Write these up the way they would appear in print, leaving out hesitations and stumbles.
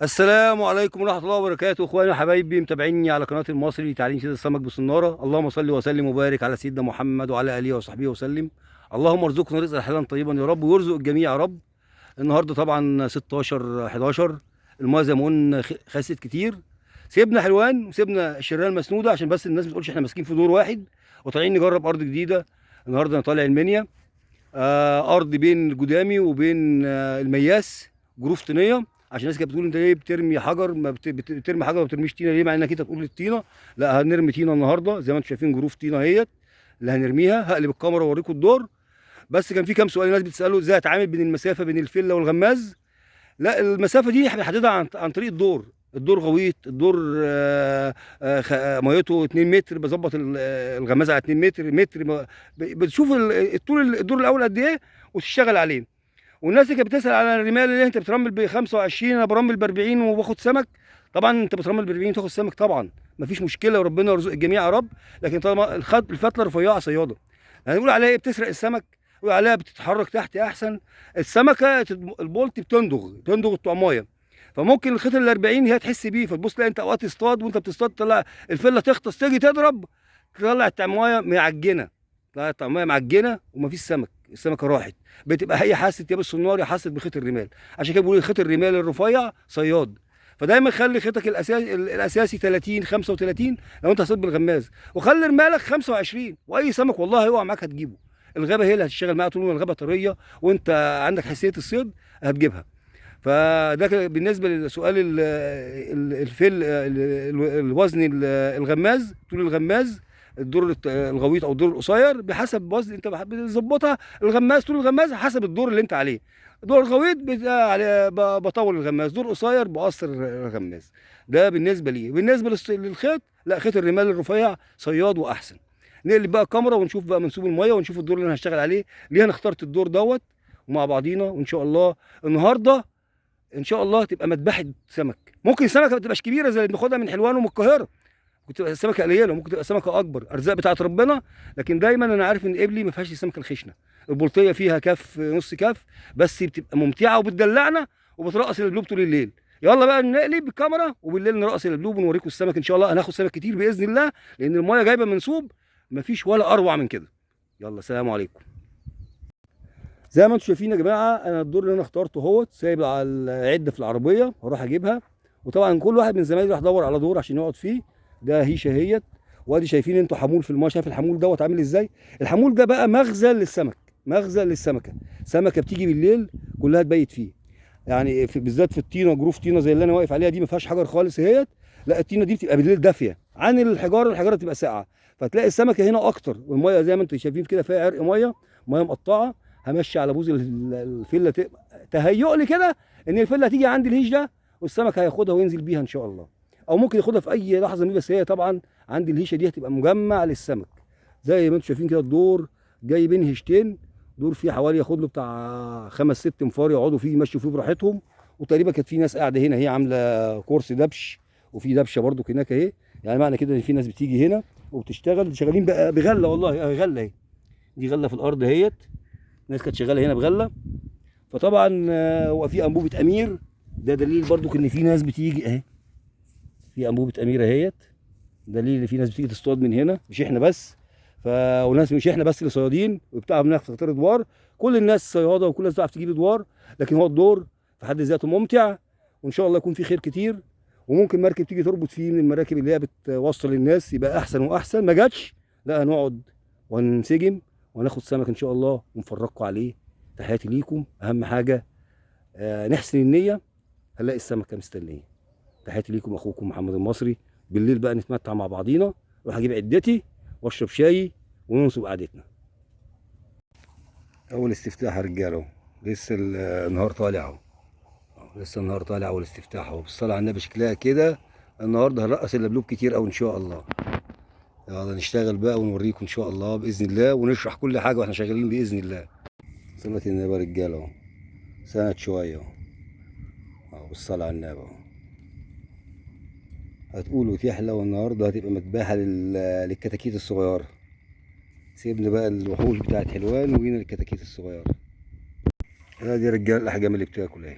السلام عليكم ورحمة الله وبركاته، اخواني وحبايبي متابعيني على قناة المصري تعليم سيد السمك بالصنارة. اللهم صل وسلم وبارك على سيدنا محمد وعلى آله وصحبه وسلم. اللهم ارزقنا رزقا حلالا طيبا يا رب، ويرزق الجميع يا رب. النهارده طبعا 16 11 المايه زي ما قلنا خست كتير. سيبنا حلوان وسيبنا الشريره المسنوده عشان بس الناس ما تقولش احنا ماسكين في دور واحد، وطالعين نجرب ارض جديده. النهارده انا طالع المنيا، ارض بين الجدامي وبين المياس، جروف طينيه. عشان الناس كانت بتقول انت ليه بترمي حجر، ما بترمي حجر ما بترميش طينه ليه، مع انك انت تقول الطينه. لا، هنرمي طينه النهارده زي ما انتم شايفين، جروف طينه اهيت اللي هنرميها. هقلب الكاميرا واوريكم الدور. بس كان في كام سؤال الناس بتساله، ازاي اتعامل بين المسافه بين الفله والغماز. لا، المسافه دي احنا بنحددها عن طريق الدور. الدور غويط، الدور ميته 2 متر، بظبط الغمازه على 2 متر متر بتشوف الطول الدور الاول قد ايه وتشتغل عليه. والناس اللي كانت بتسال على الرمال، اللي انت بترمل ب 25، انا برمل ب 40 وباخد سمك. طبعا انت بترمل ب 40 وتاخد سمك طبعا، مفيش مشكله، وربنا يرزق الجميع يا رب. لكن طالما الفتله رفيعه صياده، هنقول عليها ايه؟ بتسرق السمك، نقول عليها بتتحرك تحت احسن. السمكه البولت بتندغ الطعمايه. فممكن الخيط ال 40 هي تحس بيه، فتبص تلاقي انت اوقات تصطاد وانت بتصطاد تطلع الفله تغطس، تيجي تضرب تطلع الطعمايه معجنه، تطلع الطعمايه معجنه ومفيش سمك، السمكه راحت. بتبقى هي حست يا بالصنار يا حست بخيط الرمال. عشان كده بيقولوا خيط الرمال الرفيع صياد. فدايما خلي خيطك الاساسي 30 35 لو انت هتصيد بالغماز، وخلي رمالك 25، واي سمك والله هيقع معاك هتجيبه. الغابه هي اللي هتشتغل معاها طول ما الغابه طريه وانت عندك حساسيه الصيد هتجيبها. فده بالنسبه لسؤال الفيل، الوزن، الغماز، طول الغماز، الدور الغويط او الدور القصير بحسب وزن انت بتظبطها. الغماز، طول الغماز حسب الدور اللي انت عليه. دور غويط بطول الغماز، دور قصير بقصر الغماز. ده بالنسبه ليه. بالنسبه للخيط، لا، خيط الرمال الرفيع صياد واحسن. نقلب بقى الكاميرا ونشوف بقى منسوب الميه ونشوف الدور اللي انا هشتغل عليه. ليه انا اخترت الدور دوت ومع بعضينا، وان شاء الله النهارده ان شاء الله تبقى مذبحه سمك. ممكن السمكه ما تبقاش كبيره زي اللي بناخدها من حلوان ومن القاهره، ممكن تبقى السمكه قليله، ممكن تبقى سمكه اكبر، ارزاق بتاعت ربنا. لكن دايما انا عارف ان قبلي ما فيهاش السمكه الخشنه. البلطيه فيها كف نص كف، بس بتبقى ممتعه وبتدلعنا وبترقص القلوب طول الليل. يلا بقى نقلب الكاميرا وبالليل نرقص القلوب ونوريكم السمك ان شاء الله. هناخد سمك كتير باذن الله، لان المايه جايبه منسوب مفيش ولا اروع من كده. يلا، سلام عليكم. زي ما انتم شايفين يا جماعه، انا الدور اللي انا اخترته اهوت سايب على العده في العربيه، هروح اجيبها. وطبعا كل واحد من زمايلي راح يدور على دور عشان يقعد فيه. ده هيشه اهيت. وادي شايفين انتوا حمول في الماء، شايف الحمول دوت عامل ازاي؟ الحمول ده بقى مخزن للسمك، مخزن للسمكه. سمكه بتيجي بالليل كلها تبيت فيه. يعني بالذات في الطينه، جروف طينه زي اللي انا واقف عليها دي ما فيهاش حجر خالص اهيت. لا، الطينه دي بتبقى بالليل دافيه عن الحجاره، الحجاره بتبقى ساقعه. فتلاقي السمكه هنا اكتر، والميه زي ما انتم شايفين كده فيها عرق ميه، ميه مقطعه. همشي على بوز الفله، تهيؤ لي كده ان الفله هتيجي عند الهيش ده، والسمك هياخدها وينزل بيها ان شاء الله. او ممكن ياخدها في اي لحظه منه، بس هي طبعا عند الهيشه دي هتبقى مجمع للسمك. زي ما انتم شايفين كده الدور جاي بين هيشتين. دور فيه حوالي ياخد له بتاع 5 6 انفار يقعدوا فيه يمشوا فيه براحتهم. وتقريبا كانت في ناس قاعده هنا، هي عامله كورس دبش، وفي دبشه برده هناك اهي. يعني معنى كده ان في ناس بتيجي هنا وبتشتغل، شغالين بقى بغله، والله غله اهي. دي غله في الارض اهيت، ناس كانت شغاله هنا بغله. فطبعا هو في انبوبه امير. ده دليل برضو ان في ناس بتيجي اهي. في انبوبه امير اهيت، دليل ان في ناس بتيجي تصطاد من هنا، مش احنا بس. وناس مش احنا بس اللي صيادين وبتاع بناخد تختار ادوار. كل الناس صياده وكل الناس بتعرف تجيب ادوار. لكن هو الدور في حد ذاته ممتع، وان شاء الله يكون فيه خير كتير. وممكن مركب تيجي تربط فيه من المراكب اللي هي بتوصل للناس يبقى احسن واحسن. ما جاتش، لا، هنقعد وننسجم وناخد سمك ان شاء الله ونفرجكم عليه. تحياتي ليكم. اهم حاجه نحسن النيه، هنلاقي السمكه مستنيه. تحياتي ليكم، اخوكم محمد المصري. بالليل بقى نتمتع مع بعضينا، اروح اجيب عدتي واشرب شاي وننصب قعدتنا. اول استفتاح يا رجاله اهو. لسه النهار طالع اهو. لسه النهار طالع، اول استفتاح اهو. بالصلاه على النبي شكلها كده النهارده هنرقص اللبلوب كتير قوي ان شاء الله. يلا نشتغل بقى ونوريكم ان شاء الله باذن الله، ونشرح كل حاجه واحنا شغالين باذن الله. صلاه النبي يا رجاله اهو. سنة شويه اهو. بالصلاه على النبي اهو. هتقولوا تحلى، والنهارده هتبقى مذبحه للكتاكيت الصغيره. سيبنا بقى الوحوش بتاعت حلوان وجينا للكتاكيت الصغيره. ادي رجال الاحجام اللي بتاكل اهي.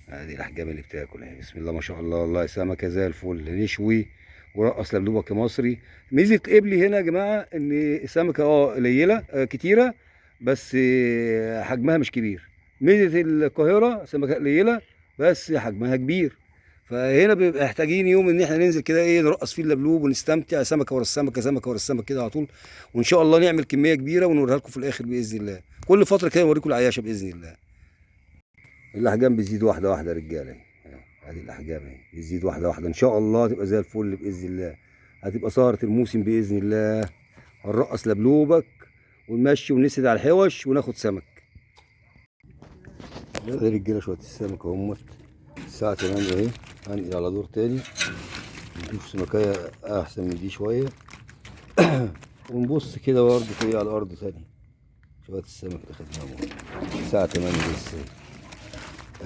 ادي الاحجام اللي بتاكل اهي، بسم الله ما شاء الله، والله سمكه زي الفل، نشوي ورقص لبلوبك مصري. ميزه قبلي هنا يا جماعه ان السمكه قليله كتيره، بس حجمها مش كبير. ميزه القاهره سمكه قليله بس حجمها كبير. فهنا بيبقى محتاجين يوم ان احنا ننزل كده نرقص فيه اللبلوب ونستمتع، سمكه ورا السمكه، سمكه ورا السمكه كده على طول. وان شاء الله نعمل كميه كبيره ونوريها لكم في الاخر باذن الله. كل فتره كده نوريكم العياشه باذن الله. الاحجام بتزيد واحده واحده يا رجاله. ادي الاحجام اهي بتزيد واحده واحده، ان شاء الله تبقى زي الفل باذن الله. هتبقى سهره الموسم باذن الله. هنرقص لبلوبك ونمشي ونسد على الحوش وناخد سمك. يا رجاله شويه السمك اهمت. الساعه 8 اهي، هنقل على دور تاني نشوف سمكايه احسن من دي شويه. ونبص كده برضه على الارض تاني شويه السمك اللي خدناهم. الساعه 8 لسه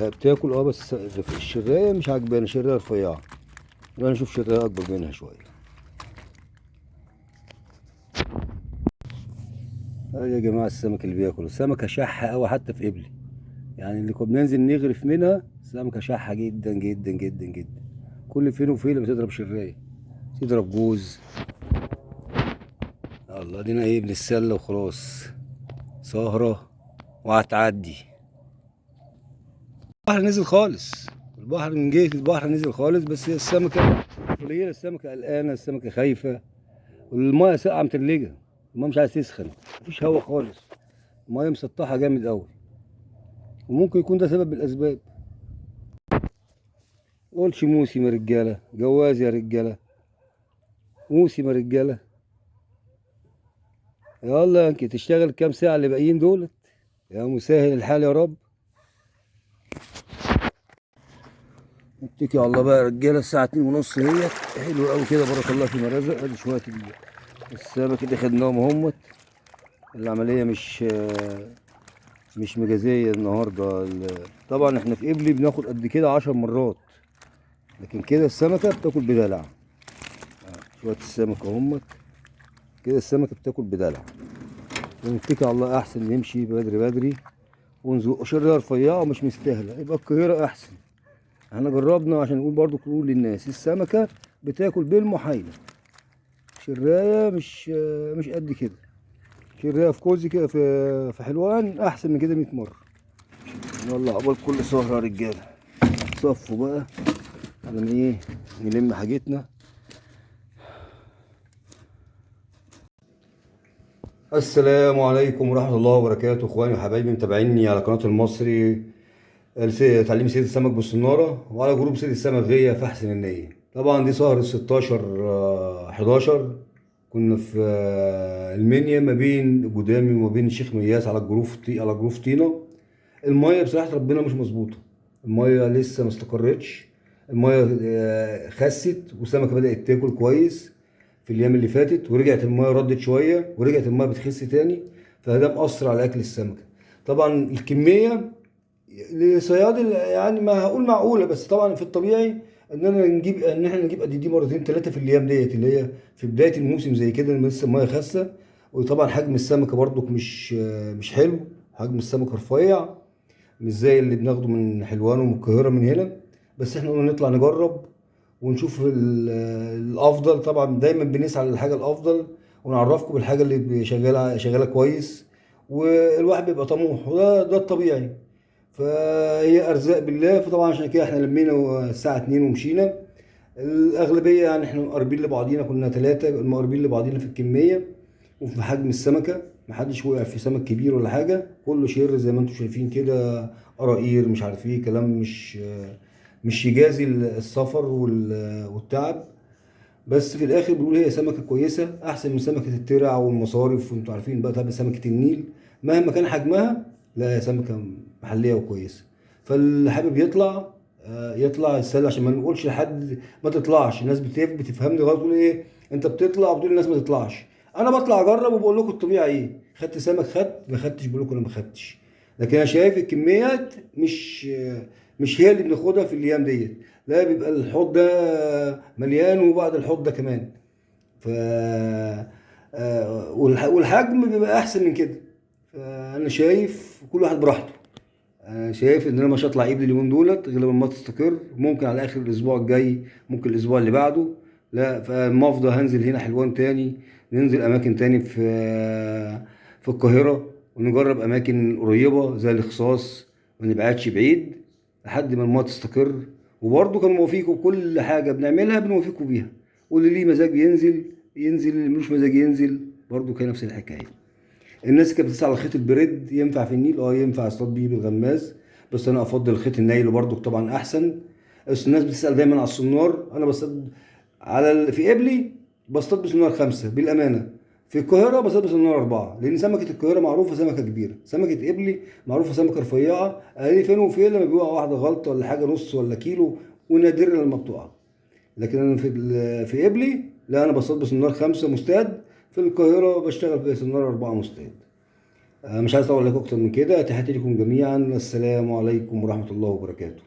بتاكل بس الشرايه مش عجباني، شرايه رفيعه. يبقى نشوف شرايه اكبر منها شويه. يا جماعه السمك اللي بياكل سمكه شحه قوي حتى في قبلي، يعني اللي كنا بننزل نغرف منها سمكه شحه جدا جدا جدا جدا. كل فين وفين لما تضرب شرايه تضرب جوز. الله دينا بنتسلى وخلاص، سهره وهتعدي. البحر نزل خالص، البحر من جهه البحر نزل خالص، بس هي السمكه قليله، السمكه قلقانه، السمكه خايفه. والميه ساقعه متلجه، الميه مش عايز تسخن، مفيش هوا خالص، الميه مسطحه جامد قوي. وممكن يكون ده سبب من الاسباب. قولش موسم يا رجاله، جواز يا رجاله، موسم يا رجاله. يلا انت تشتغل كام ساعه اللي باقيين دولت، يا مسهل الحال يا رب. نتكي على الله بقى يا رجاله، الساعه 2:30 اهي. حلو قوي كده، بارك الله فيما رزق. ادي شويه السمك اللي خدناهم اهمت. العمليه مش مجازيه النهارده. طبعا احنا في قبلي بناخد قد كده 10 مرات، لكن كده السمكه بتاكل بدلع. شويه السمك اهمت كده، السمكه بتاكل بدلع. ونتكي على الله، احسن نمشي بدري بدري ونزق شريره رفيعه ومش مستاهله، يبقى القاهره احسن. احنا جربنا عشان نقول للناس السمكه بتاكل بالمحايله. شرايه مش قد كده. شرايه في كوزي كده في حلوان احسن من كده 100 مره. يلا عقبال كل سهره يا رجاله. صفوا بقى على ما نلم حاجتنا. السلام عليكم ورحمه الله وبركاته، اخواني وحبايبي متابعيني على قناه المصري تعليم صيد السمك بالصناره، وعلى جروب صيد السمك غيه في احسن النيه. طبعا دي سهره 16/11، كنا في المنيا ما بين قدامي وما بين الشيخ مياس على جروف طينه. الميه بصراحه ربنا مش مظبوطه، الميه لسه ما استقرتش. الميه خست والسمكه بدات تاكل كويس في الايام اللي فاتت، ورجعت الميه ردت شويه ورجعت الميه بتخس تاني، فده مأثر على اكل السمكه. طبعا الكميه لصيادل يعني ما هقول معقوله، بس طبعا في الطبيعي ان احنا نجيب قد دي مرتين ثلاثه في الايام ديت اللي هي في بدايه الموسم زي كده لما لسه الميه خاسه. وطبعا حجم السمكه برضك مش حلو، حجم السمكه رفيع مش زي اللي بناخده من حلوان ومن القاهره من هنا. بس احنا قلنا نطلع نجرب ونشوف الافضل. طبعا دايما بنسعى للحاجه الافضل ونعرفكم بالحاجه اللي شغاله كويس، والواحد بيبقى طموح وده الطبيعي. فهي ارزاق بالله. فطبعا عشان كده احنا لمينا الساعه 2 ومشينا. الاغلبيه يعني احنا مقربين لبعضينا، كنا 3 مقربين لبعضينا في الكميه وفي حجم السمكه. محدش وقع في سمك كبير ولا حاجه، كله شير زي ما انتم شايفين كده، قراقير مش عارف ايه كلام مش يجازي السفر والتعب. بس في الاخر بنقول هي سمكه كويسه احسن من سمكه الترع والمصارف، وانتوا عارفين بقى طبعا سمكه النيل مهما كان حجمها لا، هي سمكه محليه وكويسه. فاللي حابب يطلع يطلع يتسلى، عشان ما نقولش لحد ما تطلعش. الناس بتفهمني غلط، تقول انت بتطلع وبتقول الناس ما تطلعش. انا بطلع اجرب وبقول لكم الطبيعي خدت سمك خدت، ما خدتش بقول لكم انا ما خدتش. لكن انا شايف الكميات مش هي اللي بناخدها في الايام ديت، لا بيبقى الحوض ده مليان وبعد الحوض ده كمان. ف والحجم بيبقى احسن من كده. فانا شايف كل واحد براحته. انا شايف ان انا مش هطلع قبل اليومين دولت غير لما تستقر، ممكن على اخر الاسبوع الجاي، ممكن الاسبوع اللي بعده. لا فما افضل هنزل هنا حلوان تاني، ننزل اماكن تاني في القاهره، ونجرب اماكن قريبه زي الاخصاص، ما نبعدش بعيد لحد ما المايه تستقر. وبرضه كانوا موافقوا بكل حاجه بنعملها، بنوافقوا بيها. واللي ليه مزاج ينزل ينزل، اللي ملوش مزاج ينزل برضه، كان نفس الحكايه. الناس كانت بتسأل على خيط البريد ينفع في النيل؟ اه ينفع اصطاد بيه بالغماز، بس انا افضل خيط النايل برضو طبعا احسن. بس الناس بتسأل دايما على السنار، انا بصطاد في قبلي بصطاد بسنار 5 بالامانه. في القاهره بصطاد بسنار 4، لان سمكه القاهره معروفه سمكه كبيره، سمكه قبلي معروفه سمكه رفيعه، اقل فين وفين لما بيقع واحده غلطه ولا حاجه نص ولا كيلو، ونادرا لما بتقع. لكن انا في قبلي لا، انا بصطاد بسنار 5 مستاد. في القاهره بشتغل بسنار 4 مستاد. مش عايز اطول عليكم اكتر من كده. تحياتي لكم جميعا، السلام عليكم ورحمة الله وبركاته.